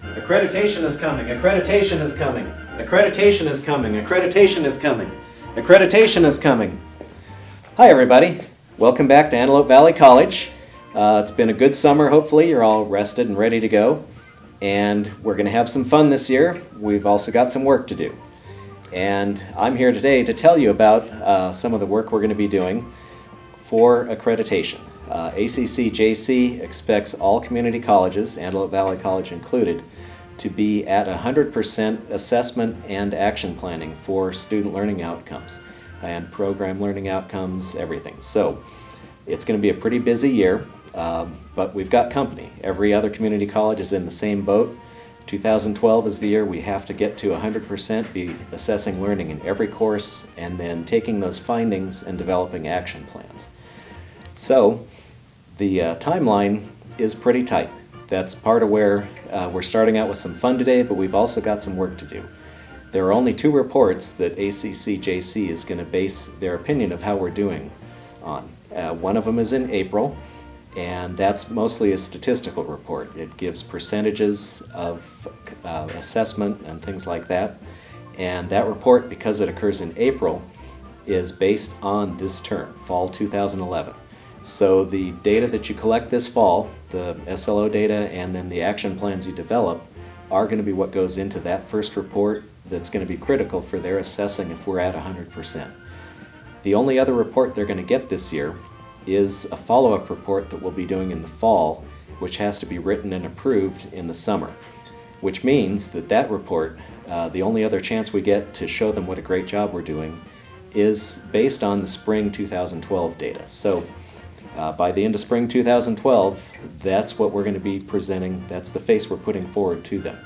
Accreditation is coming, accreditation is coming, accreditation is coming, accreditation is coming, accreditation is coming. Hi everybody, welcome back to Antelope Valley College. It's been a good summer, hopefully you're all rested and ready to go. And we're going to have some fun this year. We've also got some work to do. And I'm here today to tell you about some of the work we're going to be doing for accreditation. ACC-JC expects all community colleges, Antelope Valley College included, to be at 100% assessment and action planning for student learning outcomes and program learning outcomes, everything. So it's going to be a pretty busy year, but we've got company. Every other community college is in the same boat. 2012 is the year we have to get to 100%, be assessing learning in every course, and then taking those findings and developing action plans. So the timeline is pretty tight. That's part of where we're starting out with some fun today, but we've also got some work to do. There are only 2 reports that ACC-JC is going to base their opinion of how we're doing on. One of them is in April, and that's mostly a statistical report. It gives percentages of assessment and things like that. And that report, because it occurs in April, is based on this term, fall 2011. So the data that you collect this fall, the SLO data and then the action plans you develop, are going to be what goes into that first report that's going to be critical for their assessing if we're at 100%. The only other report they're going to get this year is a follow-up report that we'll be doing in the fall, which has to be written and approved in the summer. Which means that that report, the only other chance we get to show them what a great job we're doing, is based on the spring 2012 data. So by the end of spring 2012, that's what we're going to be presenting, that's the face we're putting forward to them.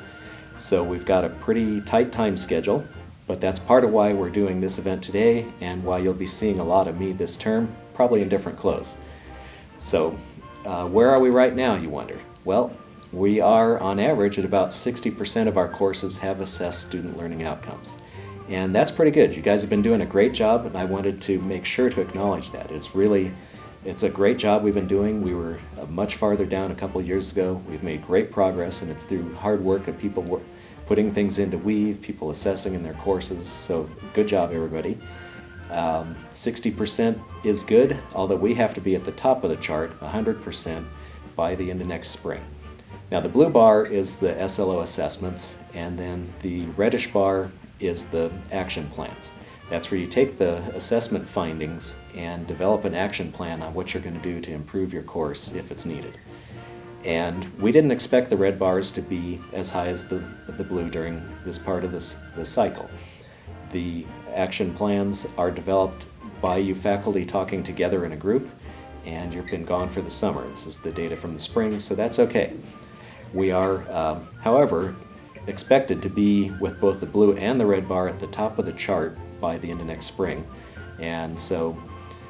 So we've got a pretty tight time schedule, but that's part of why we're doing this event today and why you'll be seeing a lot of me this term, probably in different clothes. So where are we right now, you wonder? Well, we are on average at about 60% of our courses have assessed student learning outcomes. And that's pretty good. You guys have been doing a great job, and I wanted to make sure to acknowledge that. It's a great job we've been doing. We were much farther down a couple years ago. We've made great progress, and it's through hard work of people putting things into Weave, people assessing in their courses. So good job, everybody. 60% is good, although we have to be at the top of the chart, 100%, by the end of next spring. Now the blue bar is the SLO assessments, and then the reddish bar is the action plans. That's where you take the assessment findings and develop an action plan on what you're going to do to improve your course if it's needed. And we didn't expect the red bars to be as high as the blue during this part of the cycle. The action plans are developed by you faculty talking together in a group, and you've been gone for the summer. This is the data from the spring, so that's okay. We are, however, expected to be with both the blue and the red bar at the top of the chart by the end of next spring. And so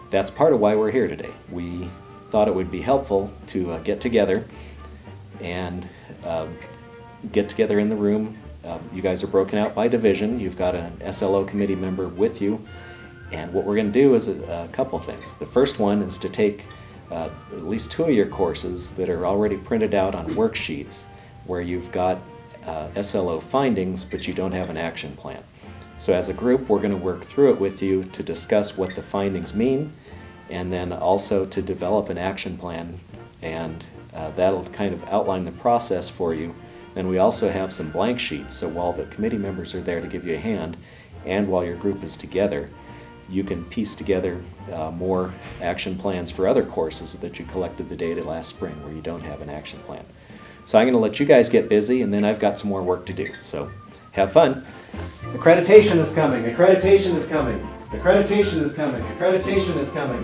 that's part of why we're here today. We thought it would be helpful to get together and get together in the room. You guys are broken out by division. You've got an SLO committee member with you. And what we're going to do is a couple things. The first one is to take at least 2 of your courses that are already printed out on worksheets where you've got SLO findings, but you don't have an action plan. So as a group, we're going to work through it with you to discuss what the findings mean, and then also to develop an action plan, and that'll kind of outline the process for you. Then we also have some blank sheets, so while the committee members are there to give you a hand, and while your group is together, you can piece together more action plans for other courses that you collected the data last spring where you don't have an action plan. So I'm going to let you guys get busy, and then I've got some more work to do. So have fun. Accreditation is coming. Accreditation is coming. Accreditation is coming. Accreditation is coming.